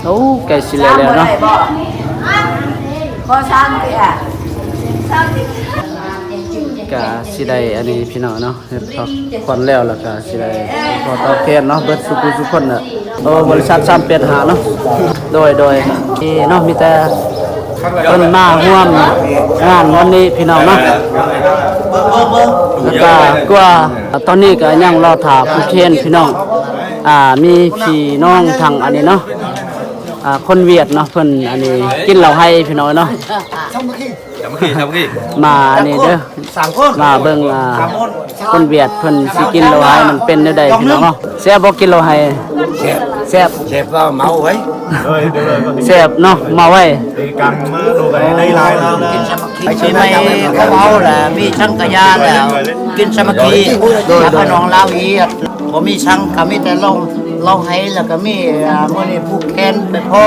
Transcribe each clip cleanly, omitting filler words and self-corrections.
โอ้ไก่สิแล้วเนาะก็ช่างเตี้ยก็สิได้อันนี้พี่น้องเนาะเฮ็ดคนแล้วก็สิได้พอตอบแทนเนาะเบิดทุกคนน่ะบริษัท385เนาะโดยเนาะมีแต่เพิ่นมาร่วมงานวันนี้พี่น้องเนาะแล้วก็กว่าตอนนี้ก็ยังรอถาผู้เคนพี่น้องมีพี่น้องทางอันนี้เนาะคนเวียดเนาะเพิ่นอันนี้กินเหล้าให้พี่น้องเนาะทำเมื่อกี้มานี่เด้อมาเบิ่งคนเวียดเพิ่นสิกินเหล้าให้มันเป็นจังได๋พี่น้องเนาะแซ่บบ่กินเหล้าให้แซ่บก็เมาไว้แซ่บเนาะเมาไว้กังมาดูไปได้ลายแล้วไอ้ที่ไม่เขาเมาแหละมีช่างกระยาแล้วกินสมัคคีโดยพี่น้องลาวอีบ่มีช่างก็มีแต่ลองให้แล้วก็มีมื้อนี้ผู้แคนไปพ่อ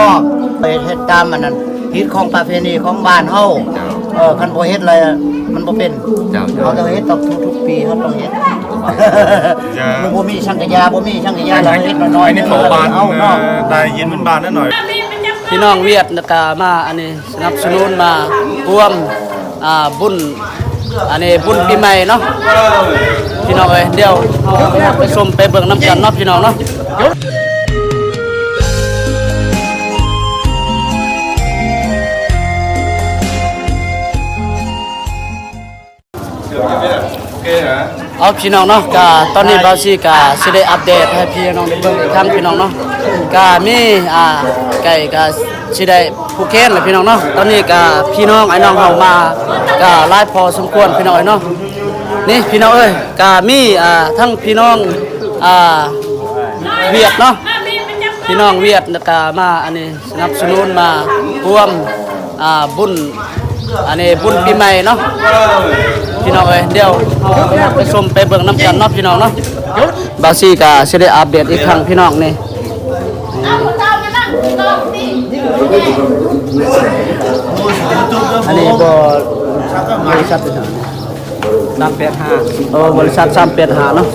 ไปเฮ็ดตามอันนั้นฮิตของประเพณีของบ้านเฮาคันบ่เฮ็ดอะไรมันบ่เป็นเขาต้องเฮ็ดทุกปีเขาต้องเฮ็ดมันบ่มีช่างกระยาบ่มีช่างกระยาเราเฮ็ดน้อยๆนี่ของบ้านเฮาเนาะได้ยินมันบ้านนั่นหน่อยพี่น้องเวียดก็มาอันนี้สนับสนุนมาร่วมบุญอันนี้บุญปีใหม่เนาะพี่น้องเอ้ยเดี๋ยวไปชมไปเบิ่งน้ำกันเนาะพี่น้องเนาะเอาพี่น้องเนาะก็ตอนนี้บาซีก็สิได้อัปเดตให้พี่น้องได้เบิ่งอีกครั้งพี่น้องเนาะก็มีไก่ก็สิได้ผู้เคนแหละพี่น้องเนาะตอนนี้ก็พี่น้องไอ้น้องเฮามาก็หลายพอสมควรพี่น้องเนาะนี่พี่น้องเอ้ยก็มีทั้งพี่น้องเวียดเนาะพี่น้องเวียดก็มาอันนี้สนับสนุนมาร่วมบุญอันนี้บุญปีใหม่เนาะพี่น้องเอ้ยเดี๋ยวไปชมไปเบิ่งน้ำกันเนาะพี่น้องเนาะบาซีก็สิได้อัปเดตอีกครั้งพี่น้องนี่อันนี้บริษัท385บริษัท385เนาะ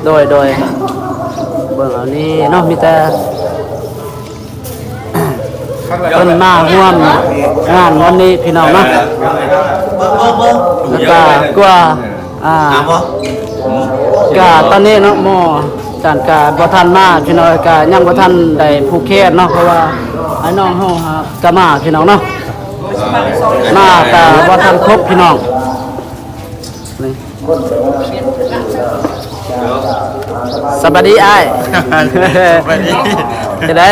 โดยเบิ่งอันนี้เนาะมีแต่เพิ่นมาร่วมงานวันนี้พี่น้องเนาะแล้วก็กว่าก็ตอนนี้เนาะหมอการก็บ่ทันมาพี่น้องก็ยังบ่ทันได้ผู้เคนเนาะเพราะว่าไอ้น้องเฮาก็มาพี่น้องเนาะมาก็บ่ทันครบพี่น้องนี่สวัสดีอ้ายจะได้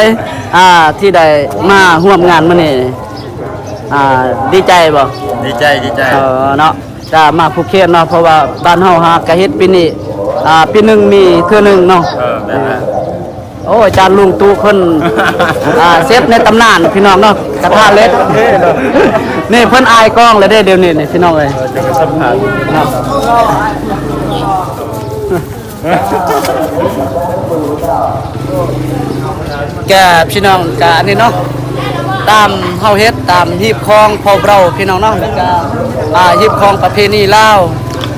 ที่ได้มาร่วมงานมื้อนี้ดีใจบ่ดีใจเนาะจะมาผู้เคนเนาะเพราะว่าบ้านเฮาก็เฮ็ดปีนี้ปีนึงมีเทื่อนึงเนาะโอ้อาจารย์ลุงตู่เพิ่นเซฟในตำนานพี่น้องเนาะกระทะเล็กนี่เพิ่นอายกล้องแล้วเด้เดี๋ยวนี้นี่พี่น้องเอ้ยเนาะแกพี่น้องกะนี่เนาะตามเฮาเฮ็ดตามฮีบคองพอเราพี่น้องเนาะแล้วก็ฮีบคองประเพณีลาว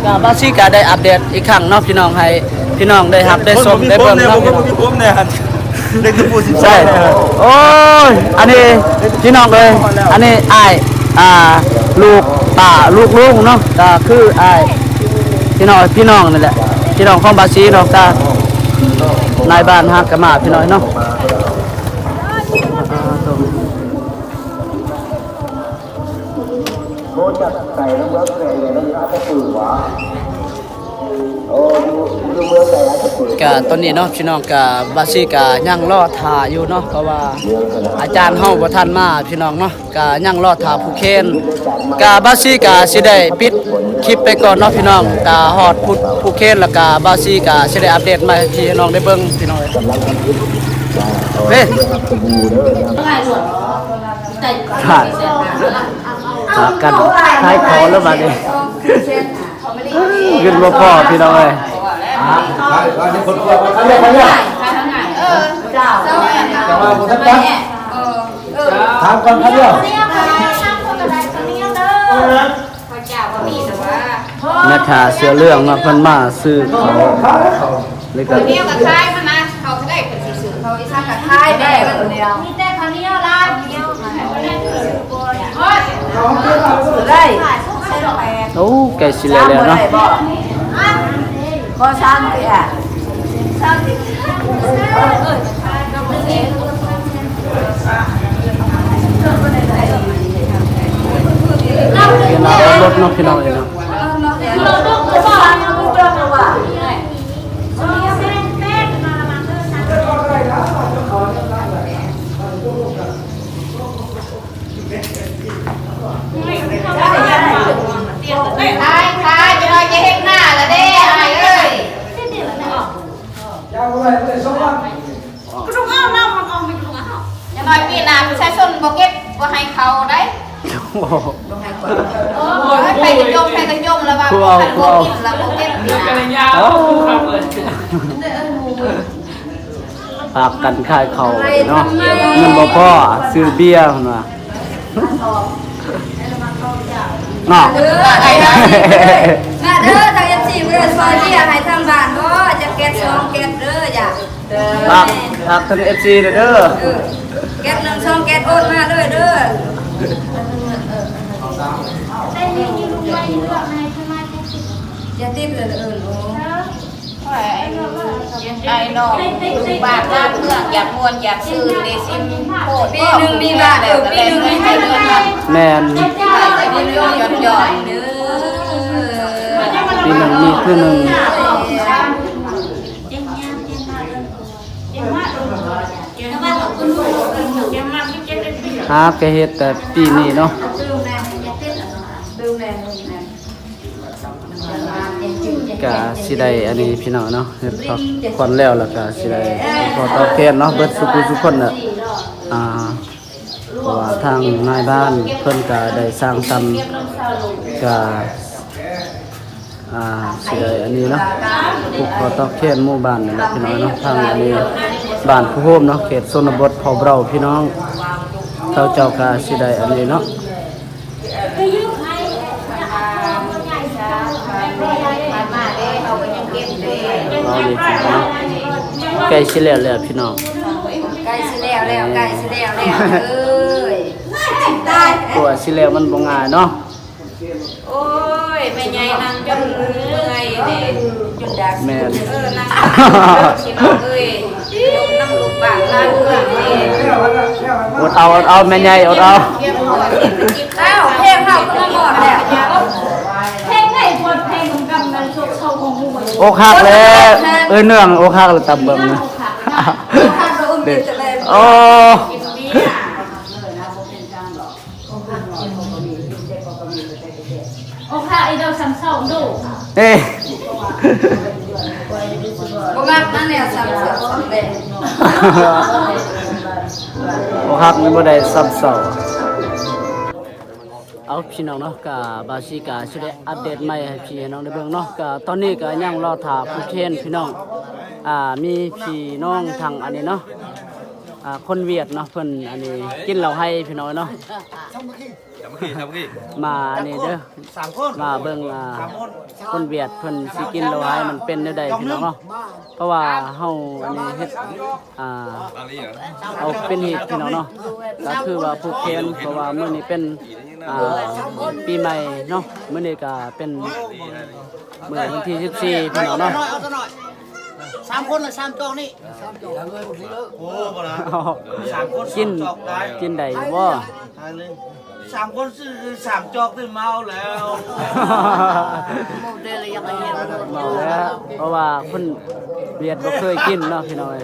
ก็บาซี่ก็ได้อัปเดตอีกครั้งเนาะพี่น้องให้พี่น้องได้รับได้ชมได้เบิ่งเนาะผมเนี่ยเด็กตัว12ใช่โอ้ยอันนี้พี่น้องเอ้ยอันนี้อ้ายลูกป้าลูกลุงเนาะก็คืออ้ายพี่น้องนั่นแหละพี่น้องของบาซี่เนาะก็นายบ้านฮักก็มาพี่น้อยเนาะก็ตอนนี้เนาะพี่น้องก็บาซีก็ยังรอท่าอยู่เนาะเพราะว่าอาจารย์เฮาบ่ทันมาพี่น้องเนาะก็ยังรอท่าผู้เคนก็บาซีก็สิได้ปิดคลิปไปก่อนเนาะพี่น้องก็ฮอดผู้เคนแล้วก็บาซีก็สิได้อัปเดตมาให้พี่น้องได้เบิ่งพี่น้องเฮ้ขาดกันท้ายขอแล้วบัดนี้เงินบ่พอพี่น้องเอ้ยถามก่อนครับเดียวนะคะเสื้อเรื่องมาเพิ่นมาซื้อเขาเลยก็เดียวกับใครมันนะเขาจะได้เป็นสื่อเขาอีส ถ้ากับคายได้คนเดียวมีแต่ข้าวเหนียวร้านเดียวได้ใช่หรอแม่ โอ้ไก่สิแล้วเนาะ ก็ช่างไปอ่ะช่างที่รถเนาะพี่น้องเนาะ เราต้องบอกเราต้องว่าทายจะลอยจะเห็นหน้าละเด้อะไรเอ้ยจะลอยปีนาประชาชนบอกเก็บว่าให้เขาได้ไปกันยมไปกันยมแล้วว่าขันโบกินแล้วโบเก็บปีนา ปากกันขายเขาเนาะเงินบ่พอซื้อเบียร์พุ่นว่าเนาะ เด้อไอ้เด้อทางFCเพื่อนซอยที่ให้ทางบ้านบ่จะแก๊ส2แก๊สเด้อจ้ะ ปากทั้ง FC เด้อ แก๊ส1 2แก๊สโอนมาเด้อเด้อจะติดเลยโอ้ไอ้น้องบาทลาเพื่ออยากมวนอยากซื้อในซิมโคตรปีนึงมีบาทปีนึงมีให้เดือนละ แม่น ไอ้เรื่องหย่อนเด้อ ปีหนึงมีคือหนึงหาก็เฮ็ดแต่ปีนี้เนาะก็สิได้อันนี้พี่น้องเนาะเฮ็ดพักผ่อนแล้วก็สิได้พอตอบแทนเนาะเบิดทุกคนน่ะเพราะว่าทางนายบ้านเพิ่นก็ได้สร้างสรรค์ก็สิได้อันนี้เนาะผูกคอตอกแค้นหมู่บ้านนี่แหละพี่น้องเนาะทางอันนี้บ้านผู้โฮมเนาะเขตชนบทเผ่าเราพี่น้องเขาเจ้าก็สิได้อันนี้เนาะเอาดีพี่น้องใกล้สิแล้วพี่น้อง ใกล้สิแล้วใกล้สิแล้วเอ้ยได้ ตัวสิแล้วมันบ่ง่ายเนาะ โอ้ยแม่ใหญ่นั่งจนเมื่อยเด้จนดัก แม่น นั่งพี่น้องเอ้ยนั่งลูกบ้านลาเพื่อนนี่ อดเอาแม่ใหญ่อดเอา อ้าวเพลงเฮาก็หมดแล้ว เพลงไหนบทเพลงของกำนันโชคโชว์ของหมู่บ้าน อกหักแล้วเนื่องอกหักแล้วตับเบิ่งนะเด็กโอ้ โอ้ค่ะไอเดาซ้ำเศร้าดู เอ้ย บ่มักนั่นแหละซ้ำๆเลย อกหักมันบ่ได้ซับเศร้าเอาพี่น้องเนาะกับบาซิกาสิได้อัปเดตใหม่ให้พี่น้องได้เบิ่งเนาะก็ตอนนี้ก็ยังรอท่าผู้เทนพี่น้องมีพี่น้องทางอันนี้เนาะคนเวียดเนาะเพิ่นอันนี้กินเหล้าให้พี่น้องเนาะ ทำเมื่อกี้ มานี่เด้อ 3 คน มาเบิ่งคนเวียดเพิ่นสิกินเหล้าให้มันเป็นแนวใดพี่น้องเนาะเพราะว่าเฮาอันนี้เฮ็ดเอาเป็นเหตุพี่น้องเนาะก็คือว่าผู้เคนเพราะว่ามื้อนี้เป็นปีใหม่เนาะมื้อนี้ก็เป็นมื้อวันที่14พี่น้องเนาะ 3 คนละ3จอกนี่ โอ้บ่นะ3 คน กิน จอกได้ กินได้บ่ 3 คนซื้อ3 จอกตื่นเมาแล้ว เมาแล้วเพราะว่าคนเวียดบ่เคยกินเนาะพี่น้อย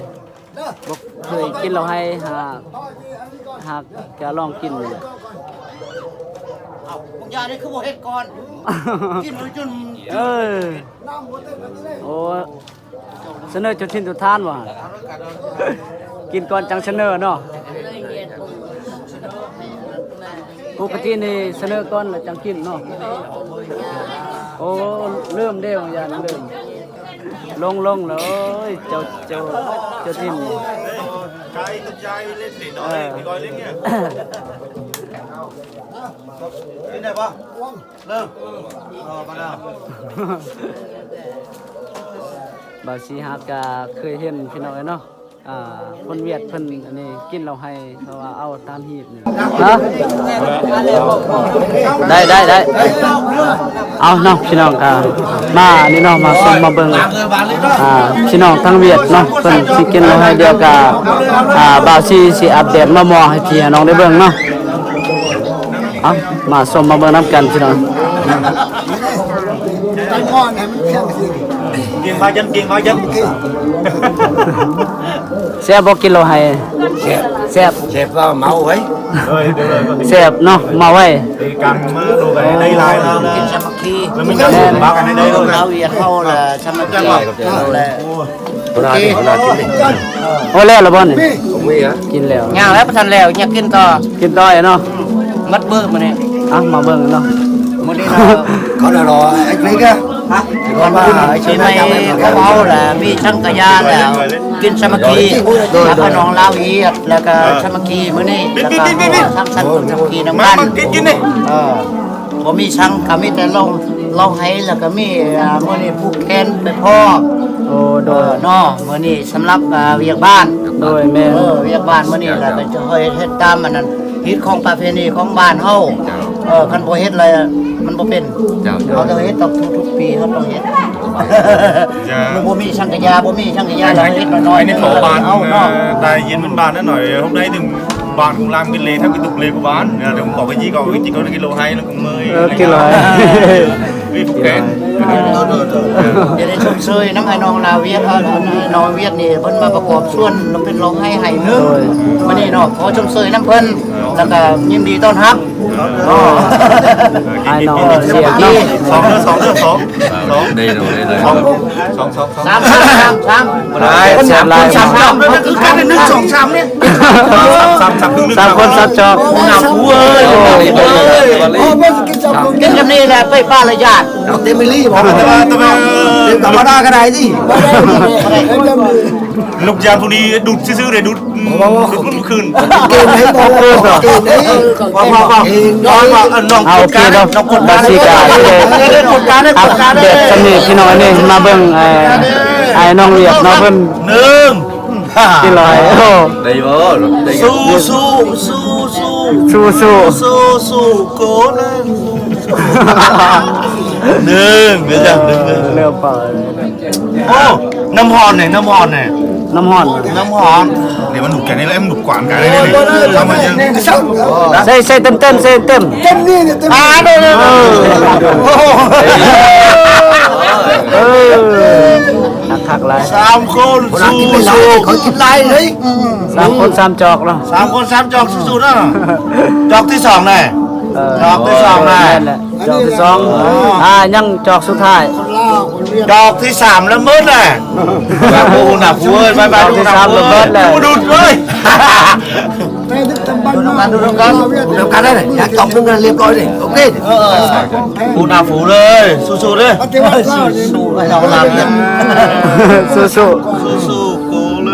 บ่เคยกินเราให้หากแกลองกิน เอาพวกยานี่คือบ่เฮ็ดก่อนกินจน เออโอ้เสนอจนชิ้นสุดท้านว่ะกินก่อนจังเสนอเนาะปกตินี่เสนอก่อนแล้วจังกินเนาะโอ้เริ่มเด้วอย่างเริ่มลงเลยเจ้าทิม ใครกับยายเล่นติดน้อยพี่ก้อยเล่นเนี่ยเล่นได้ปะเริ่มมาแล้ว บาซีฮากาเคยเห็นพี่น้องเนาะ คนเวียดเพิ่นอันนี้กินเราให้เพราะว่าเอาตามหีบนี่ฮะได้เอาเนาะพี่น้องก็มานี่เนาะมาชมมาเบิ่งพี่น้องทั้งเวียดเนาะเพิ่นสิกินเราให้เดียวกับบ่าวซีสิอัปเดตมามอให้พี่น้องได้เบิ่งเนาะเอามาชมมาเบิ่งนํกันพี่น้อง กินมาจันกินมาจัน แซ่บบ่กินเราให้แซ่บ เชฟว่าเมาไว้เฮ้ยเดี๋ยวเลย แซ่บเนาะมาไว้ ตีกังมือดูไปได้ลายแล้วนะ กินสามัคคี แล้วมันจะสูงมากกันได้เลย เราเวียนเข้าละสามัคคีเอาละ โอ้แล้วล่ะบ่นี่กินแล้ว ย่างแล้วประทันแล้วอยากกินต่อ กินต่อยเนาะ มัดเบิ่งมาเนี่ย มาเบิ่งเนาะ มื้อนี้เขารอไอ้นี่ก็ก่อนว่าใช่ไหมเขาเอาแหละมีช่างกะยาแล้วกินสามัคคีแล้วก็น้องลาวอีแล้วก็สามัคคีมื้อนี้แล้วก็ทำสันสามัคคีน้ำ มา กัน กินนี่ ผมมีช่างก็มีแต่ลองให้แล้วก็มีมื้อนี้ผู้แคนไปพ่อ โอ้โดย เนาะมื้อนี้สำหรับเวียกบ้าน โดยแม่ เวียกบ้านมื้อนี้แหละก็จะเฮ็ดตามอันนั้นฮิตของประเพณีของบ้านเฮาคันบ่เฮ็ดอะไรมันบ่เป็นเขาต้องเฮ็ดต้องทุกปีเขาต้องเฮ็ดมันบ่มีช่างกะยาบ่มีช่างกะยาเราเฮ็ดน้อยๆ นี่ นี่ ขอบาน เอาเนาะ ได้ยินมันบานนั่นหน่อยhôm nay đừng bạn cũng làm cái lề theo cái tục lề của bán đừng có cái gì có cái chỉ có cái lô hay nó cũng mới กินเลย vì phục kén จะได้ชมเชยน้ำไอ้น้องลาวเวียดน้องเวียดนี่เพิ่นมาประกอบส่วนเราเป็นร้องให้นึงมื้อนี้เนาะขอชมเชยน้ำเพิ่นแล้วก็ยินดีต้อนรับ ไอ้น้องเสียเนาะ sóng đây rồiสามแซ่บหลาย สาม มันคือการเป็น1 2 3เนี่ย3 คนซับจอก หนักหัวเอ้ยกินจำนี่แหละไปป้าละญาติ เต็มไปรีบอกธรรมดาก็ได้สิลูกยามพวกนี้ดูดซื่อๆเลยดูดมันคืน เก่งให้บอกเก่งได้เอาโอเคเนาะบาสิกาอัปเดตสนิทพี่น้องนี่มาเบิ่งไอ้น้องเวียดเนาะเพิ่น 1 กินเลยโอ้ đây bố đây สู้โกนะ1เดี๋ยวจะ1 เร็วเปล่า โอ้น้ำฮอนเนี่ย น้ำฮ้อน เดี๋ยวมันหนุกแกนี่แล้วมันหนุกกว่ากันเลยทำมายัง ใส่เต็มใส่เต็มคักหลาย 3 คนสู้เขากินไรเลย 3 คน 3 จอกเนาะ 3 คน 3 จอกสู้ๆนะจอกที่2น่ะจอกที่2น่ะ นั่นแหละจอกที่2ยังจอกสุดท้าย จอกที่3แล้วมืดน่ะแบบโอ้หนักเว้ยไปๆดูหนักเว้ยดูดุดเลยดูน้ำกันได้เลยอยากจบน้ำกันเรียบร้อยเลยโอเค ปูหน้าฝูเลยสู้ๆเลย สู้ให้เราลาเวียน สู้ สู้ๆโกเล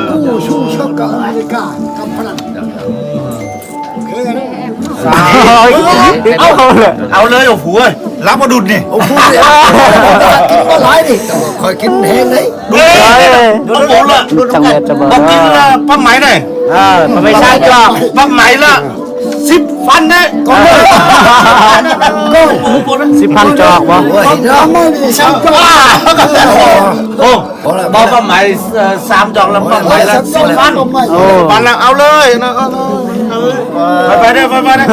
ย เอาเลยโอ้โหรับมาดุดนี่โอ้โห กินก็ร้ายดิคอยกินแห้งเลย ดูเลยดูหมูละ ๆจังเวทจะบอก บอกกินละป้าไหมหน่อย มันไม่ใช่จอก ป้าไหมละ10 ฟันนะก็เลย 10,000 จอกบ่ โอ้บอกป้าไหม3 จอกแล้วป้าไหมละ10 ฟัน โอ้ ฟันละเอาเลยนะไปได้ไปได้ ได้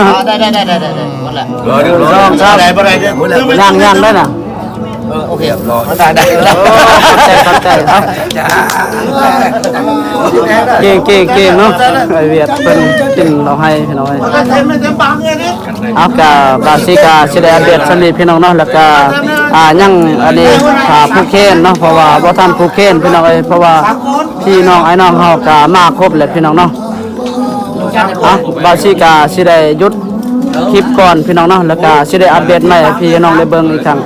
หมดแหละ rồi được ลองครับ ไปได้เนี่ย ย่างได้น่ะ โอเค ได้ โอ้ขอบใจครับเก่งเนาะไอเวียดเพิ่นกินเราให้พี่น้องเอากะบาสิกาสิได้อัปเดตสนิทพี่น้องเนาะแล้วก็ยังอันนี้ผู้เคนเนาะเพราะว่าบ่ทันผู้เคนพี่น้องเอ้ยเพราะว่าพี่น้องไอ้น้องเฮาก็มาครบแล้วพี่น้องเนาะบาสิกาสิได้หยุดคลิปก่อนพี่น้องเนาะแล้วก็สิได้อัปเดตใหม่ให้พี่น้องได้เบิ่งอีกครั้ง